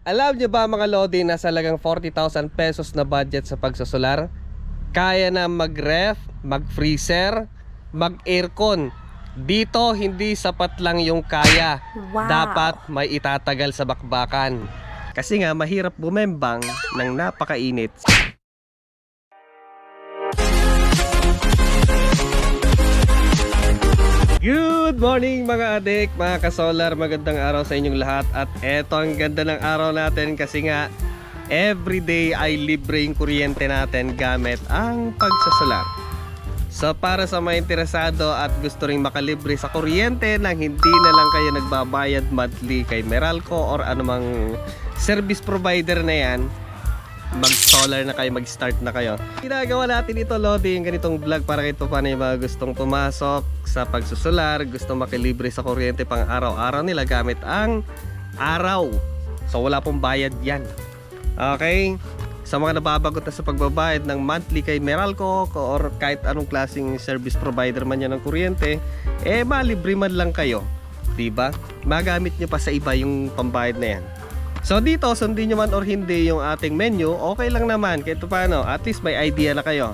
Alam niyo ba mga Lodi na salagang 40,000 pesos na budget sa pagsosolar? Kaya na mag-ref, mag-freezer, mag-aircon. Dito hindi sapat lang yung kaya. Wow. Dapat may itatagal sa bakbakan. Kasi nga mahirap bumembang ng napakainit. Good morning mga adik, mga kasolar, magandang araw sa inyong lahat. At eto ang ganda ng araw natin kasi nga everyday ay libre yung kuryente natin gamit ang pagsasolar. So para sa mga interesado at gusto ring makalibre sa kuryente nang hindi na lang kayo nagbabayad monthly kay Meralco or anumang service provider na yan, mag-solar na kayo, mag-start na kayo. Ginagawa natin ito, Lodi, yung ganitong vlog para kahit paano yung mga gustong pumasok sa pagsusolar, gustong makilibre sa kuryente pang araw-araw nila gamit ang araw. So wala pong bayad yan. Okay? Sa mga nababagot na sa pagbabayad ng monthly kay Meralco or kahit anong klaseng service provider man yan ng kuryente, malibre man lang kayo. Diba? Magamit nyo pa sa iba yung pambayad na yan. So dito, sundin nyo man or hindi yung ating menu, okay lang naman. Kahit paano, at least may idea na kayo.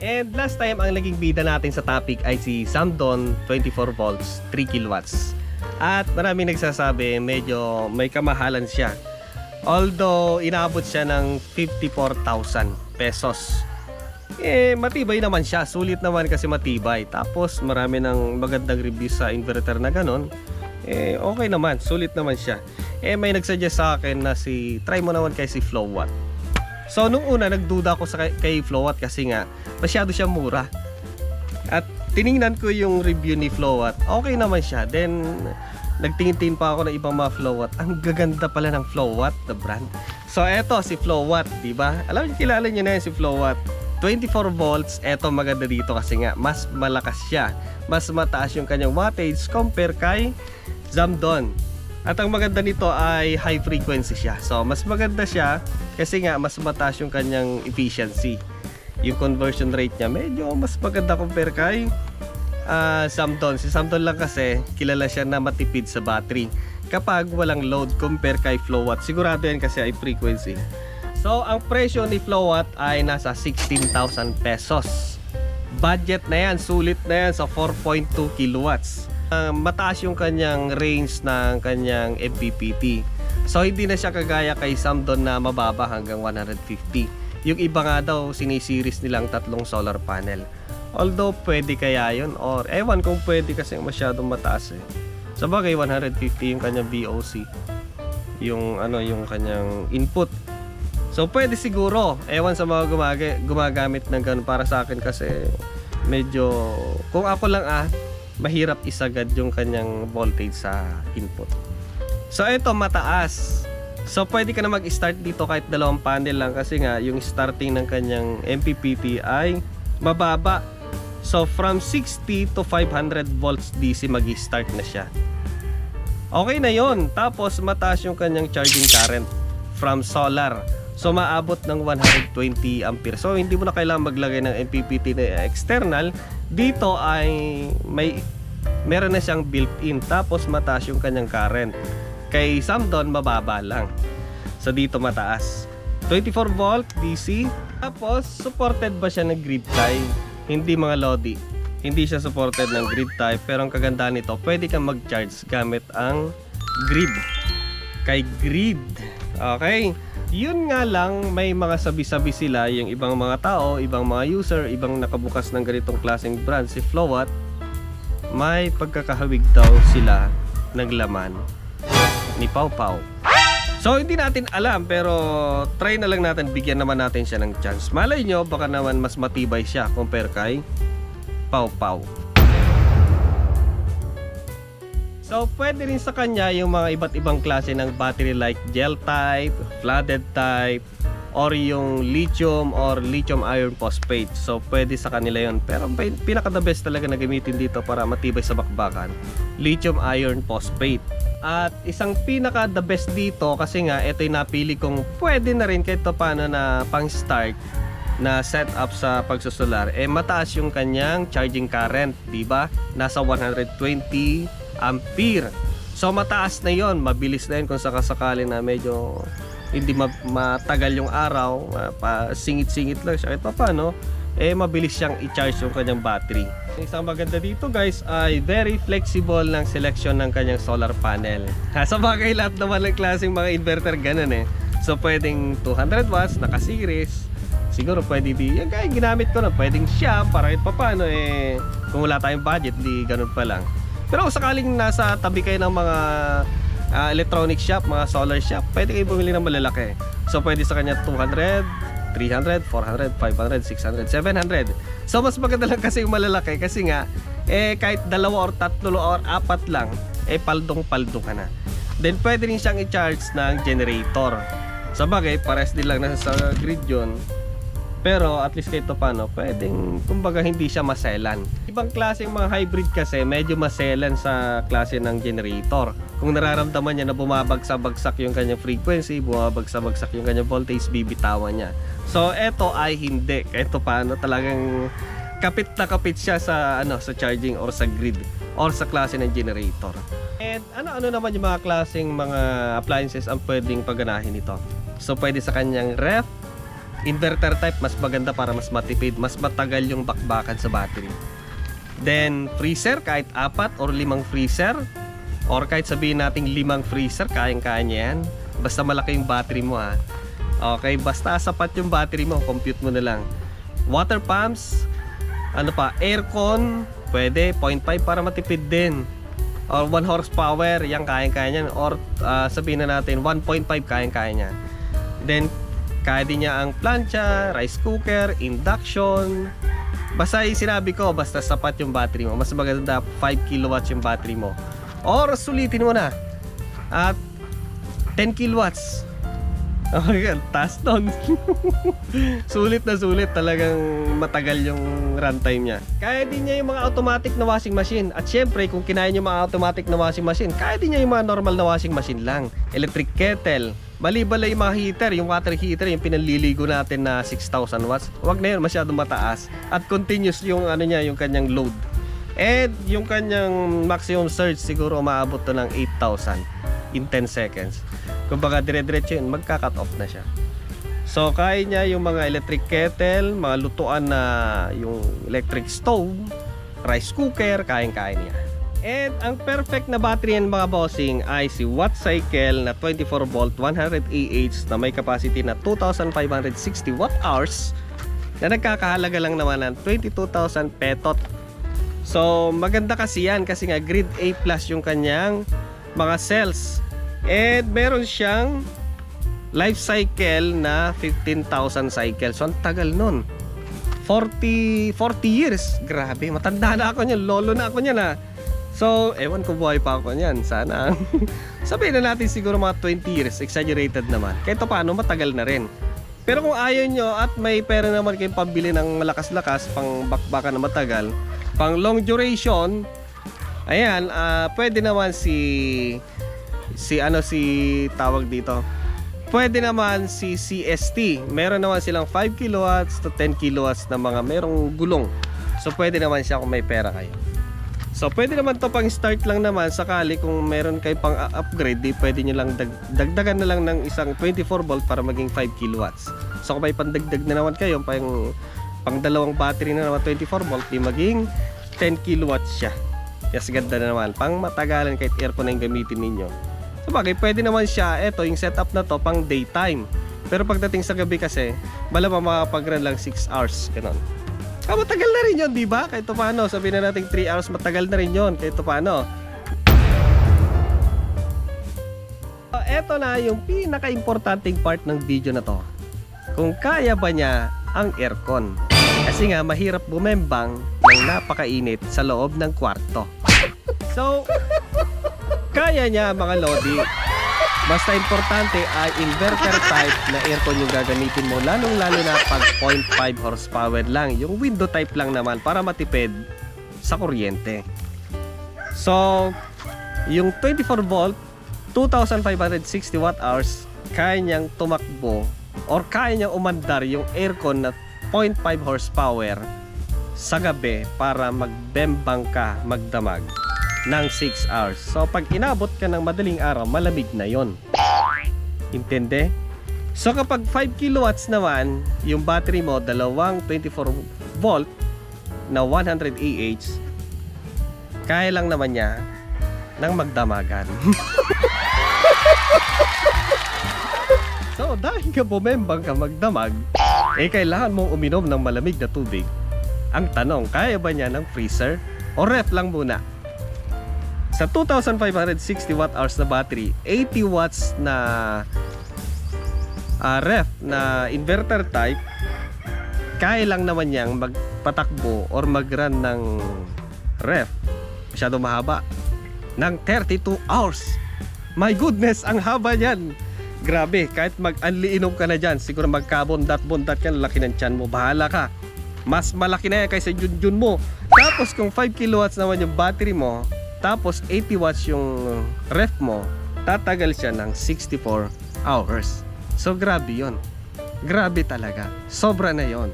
And last time, ang naging bida natin sa topic ay si Zamdon 24 volts, 3 kilowatts. At maraming nagsasabi, medyo may kamahalan siya. Although, inaabot siya ng 54,000 pesos. Matibay naman siya. Sulit naman kasi matibay. Tapos, marami ng magandang review sa inverter na ganon. Okay naman, sulit naman siya. May nagsuggest sa akin na try mo naman kay si Flowwatt. So nung una nagduda ako kay Flowwatt kasi nga masyado siya mura. At tiningnan ko yung review ni Flowwatt, okay naman siya. Then nagtingin-tingin pa ako ng ibang mga Flowwatt. Ang gaganda pala ng Flowwatt, the brand. So eto si Flowwatt, di ba? Alam niyo, kilala niyo na yan si Flowwatt. 24 volts, eto maganda dito kasi nga mas malakas siya. Mas mataas yung kanyang wattage compare kay Zamdon. At ang maganda nito ay high frequency siya. So mas maganda siya kasi nga mas mataas yung kanyang efficiency. Yung conversion rate niya medyo mas maganda compare kay Zamdon. Si Zamdon lang kasi kilala siya na matipid sa battery kapag walang load compare kay Flowwatt. Sigurado yan kasi ay frequency. So ang presyo ni Flowwatt ay nasa 16,000 pesos. Budget na yan, sulit na yan sa 4.2 kilowatts. Mataas yung kanyang range ng kanyang MPPT. So hindi na siya kagaya kay Zamdon na mababa hanggang 150. Yung iba nga daw sinisiris nilang tatlong solar panel. Although pwede kaya yun or ewan kung pwede kasi masyadong mataas Sa bagay 150 yung kanyang VOC. Yung kanyang input. So pwede siguro. Ewan sa mga gumagamit ng ganun. Para sa akin kasi medyo kung ako lang mahirap isagad yung kanyang voltage sa input. So ito mataas. So pwede ka na mag-start dito kahit dalawang panel lang kasi nga yung starting ng kanyang MPPT ay mababa. So from 60 to 500 volts DC mag-start na siya. Okay na yon. Tapos mataas yung kanyang charging current from solar. So maabot ng 120 ampere. So hindi mo na kailangan maglagay ng MPPT na external. Dito ay meron na siyang built-in. Tapos mataas yung kanyang current. Kay Zamdon mababa lang. So dito mataas. 24 volt DC. Tapos supported ba siya ng grid tie? Hindi mga Lodi. Hindi siya supported ng grid tie. Pero ang kagandahan nito, pwede kang mag-charge gamit ang grid. Kay grid. Okay. Yun nga lang, may mga sabi-sabi sila, yung ibang mga tao, ibang mga user, ibang nakabukas ng ganitong klaseng brand, si Flowwatt, may pagkakahawig daw sila ng laman ni Pau Pau. So hindi natin alam, pero try na lang natin, bigyan naman natin siya ng chance. Malay nyo, baka naman mas matibay siya compare kay Pau Pau. So pwede rin sa kanya yung mga iba't ibang klase ng battery like gel type, flooded type, or yung lithium or lithium iron phosphate. So pwede sa kanila yon. Pero pinaka the best talaga na gamitin dito para matibay sa bakbakan, lithium iron phosphate. At isang pinaka the best dito kasi nga ito yung napili kong pwede na rin kahit paano na pang start na setup sa pagsusolar. Mataas yung kanyang charging current, di ba? Nasa 120 ampere. So mataas na yon, mabilis na yun kung sakasakali na medyo hindi matagal yung araw, singit-singit lang siya. Ito pa, no? Mabilis siyang i-charge yung kanyang battery. Isang maganda dito guys ay very flexible ng selection ng kanyang solar panel. Sa bagay lahat naman ng klaseng mga inverter ganun So pwedeng 200 watts, naka-series. Siguro pwede yung kaya ginamit ko na, pwedeng siya para kahit paano kung wala tayong budget, di ganun pa lang. Pero kung sakaling nasa tabi kayo ng mga electronic shop, mga solar shop, pwede kayo bumili ng malalaki. So pwede sa kanya 200, 300, 400, 500, 600, 700. So mas maganda lang kasi yung malalaki kasi nga kahit 2 or 3 or 4 lang paldong-paldo ka na. Then pwede rin siyang i-charge ng generator. Sa bagay, pares din lang nasa grid yun. Pero at least kahit paano, pwedeng kumbaga hindi siya maselan. Ibang klaseng mga hybrid kasi medyo maselan sa klase ng generator. Kung nararamdaman niya na bumabagsak-bagsak yung kanyang frequency, bumabagsak-bagsak yung kanyang voltage, bibitawan niya. So eto ay hindi. Kahit paano talagang kapit na kapit siya sa sa charging or sa grid or sa klase ng generator. And ano naman yung mga klaseng mga appliances ang pwedeng pagganahin nito? So pwede sa kanyang ref, inverter type, mas maganda para mas matipid, mas matagal yung bakbakan sa battery. Then freezer, kahit 4 or 5 freezer, or kahit sabihin nating 5 freezer, kayang-kaya niya yan. Basta malaki yung battery mo Okay, basta sapat yung battery mo, compute mo na lang. Water pumps, aircon, pwede 0.5 para matipid din. Or 1 horsepower, yan kayang-kaya niyan. Or sabihin na natin 1.5, kayang-kaya niya. Then kaya din niya ang plancha, rice cooker, induction. Basta yung sinabi ko, basta sapat yung battery mo. Mas maganda 5 kilowatts yung battery mo. Or sulitin mo na at 10 kilowatts. Okay, taas nun. Sulit na sulit, talagang matagal yung runtime niya. Kaya din niya yung mga automatic na washing machine. At syempre, kung kinaya niyo mga automatic na washing machine, kaya din niya yung mga normal na washing machine lang. Electric kettle, balibala yung mga heater, yung water heater, yung pinaliligo natin na 6,000 watts. Huwag na yun, masyadong mataas. At continuous yung niya, yung kanyang load. And yung kanyang maximum surge siguro umaabot to ng 8,000 in 10 seconds. Kumbaga dire-diretso yun, magka-cut off na siya. So kaya niya yung mga electric kettle, mga lutuan na yung electric stove, rice cooker, kayang-kaya niya. And ang perfect na battery yan mga bossing ay si Watt Cycle na 24 volt 100 Ah na may capacity na 2,560 watt hours na nagkakahalaga lang naman ng 22,000 petot. So maganda kasi yan kasi nga grade A plus yung kanyang mga cells. And meron siyang life cycle na 15,000 cycles. So ang tagal nun, 40 years. Grabe, matanda na ako niyan, lolo na ako niyan So ewan ko buhay pa ako niyan. Sana sabihin na natin siguro mga 20 years. Exaggerated naman. Kahit paano matagal na rin. Pero kung ayaw nyo at may pera naman kayong pambili ng malakas-lakas, pang bakbakan na matagal, pang long duration, ayan, pwede naman si tawag dito. Pwede naman si CST. Meron naman silang 5 kilowatts to 10 kilowatts na mga merong gulong. So pwede naman siya kung may pera kayo. So pwede naman to pang start lang naman sakali kung meron kayo pang upgrade, di pwede nyo lang dagdagan na lang ng isang 24 volt para maging 5 kilowatts. So kung may pandagdag na naman kayo, pang dalawang battery na naman 24 volt, di maging 10 kilowatts siya. Yes, ganda na naman. Pang matagalan kahit aircon na yung gamitin ninyo. So bagay, pwede naman siya, eto yung setup na to pang daytime. Pero pagdating sa gabi kasi, malamang makapag-run lang 6 hours, ganun. Matagal na rin yun, di ba? Kahit paano, sabihin na natin 3 hours, matagal na rin yun, kahit paano. So, eto na yung pinaka-importanting part ng video na to. Kung kaya ba niya ang aircon. Kasi nga, mahirap bumembang ng napakainit sa loob ng kwarto. So, kaya niya mga lodi. Basta importante ay inverter type na aircon yung gagamitin mo, lalong-lalo na pag 0.5 horsepower lang. Yung window type lang naman para matipid sa kuryente. So, yung 24 volt, 2,560 watt hours, kaya niyang tumakbo or kaya niyang umandar yung aircon na 0.5 horsepower sa gabi para magbembang ka, magdamag. ng 6 hours. So pag inabot ka ng madaling araw, malamig na yon. Intende? So kapag 5 kilowatts naman, yung battery mo, dalawang 24 volt na 100 Ah, kaya lang naman niya ng magdamagan. So dahil ka bumembang ka magdamag, kailangan mong uminom ng malamig na tubig. Ang tanong, kaya ba niya ng freezer o ref lang muna? Sa 2,560 watt hours na battery, 80 watts na ref na inverter type, kaya lang naman niyang magpatakbo or mag-run ng ref, masyado mahaba, ng 32 hours. My goodness, ang haba niyan. Grabe, kahit mag-anliinom ka na dyan, siguro magkabondat-bondat ka, laki ng tiyan mo, bahala ka. Mas malaki na yan kaysa junjun mo. Tapos kung 5 kilowatts naman yung battery mo, tapos 80 watts yung ref mo, tatagal siya ng 64 hours. So grabe yon. Grabe talaga. Sobra na yon.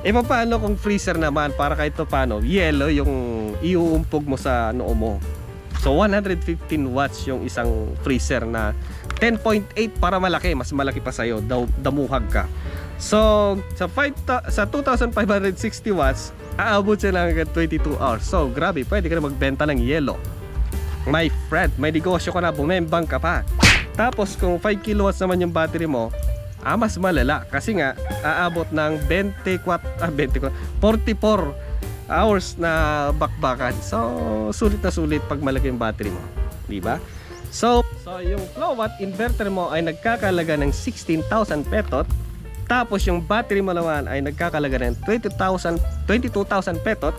Paano kung freezer naman, para kahit paano, yelo yung iuumpog mo sa noo mo. So 115 watts yung isang freezer na 10.8 para malaki, mas malaki pa sa'yo, damuhag ka. So sa 2,560 watts, aabot siya lang hanggang 22 hours. So grabe, pwede ka na magbenta ng yelo. My friend, may negosyo ka na, bumembang ka pa. Tapos kung 5 kilowatts naman yung battery mo, mas malala kasi nga aabot ng 44 hours na bakbakan. So sulit na sulit pag malaki yung battery mo, di ba? So yung kilowatt inverter mo ay nagkakalaga ng 16,000 petot. Tapos yung battery mo naman ay nagkakalaga ng 22,000 petot.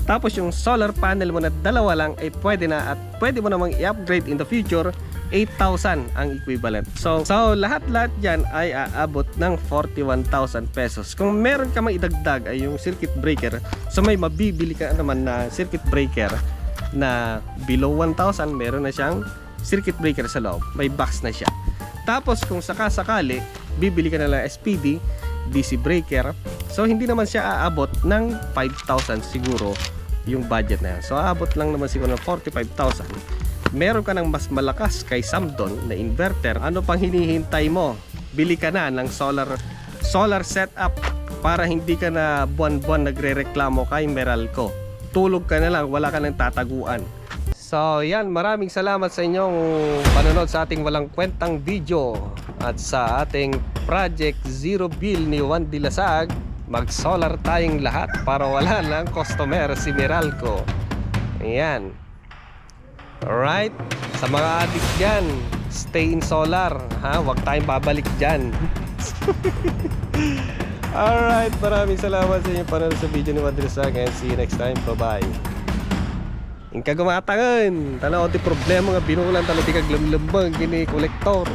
Tapos yung solar panel mo na dalawa lang ay pwede na, at pwede mo namang i-upgrade in the future, 8,000 ang equivalent. So lahat-lahat yan ay aabot ng 41,000 pesos. Kung meron ka mang idagdag ay yung circuit breaker, so may mabibili ka naman na circuit breaker na below 1,000, meron na siyang circuit breaker sa loob, may box na siya. Tapos kung sakasakali, bibili ka na lang SPD, DC breaker, so hindi naman siya aabot ng 5,000 siguro yung budget na yan. So aabot lang naman siguro ng 45,000. Meron ka ng mas malakas kay Samdon na inverter. Ano pang hinihintay mo? Bili ka na ng solar setup para hindi ka na buwan-buwan nagrereklamo kay Meralco. Tulog ka na lang, wala ka nang tataguan. So yan, maraming salamat sa inyong panonood sa ating walang kwentang video at sa ating Project Zero Bill ni Juan Dilasag. Mag-solar tayong lahat para wala lang customer si Meralco. Ayan. Alright, sa mga addict dyan, stay in solar, ha? Huwag tayong babalik dyan. Alright, maraming salamat sa inyong panonood sa video ni Juan Dilasag, and see you next time. Bye-bye. Ingka gumatangan, tanaw ti problema nga binulan, tanaw ti kaglamlambang gini kolektor.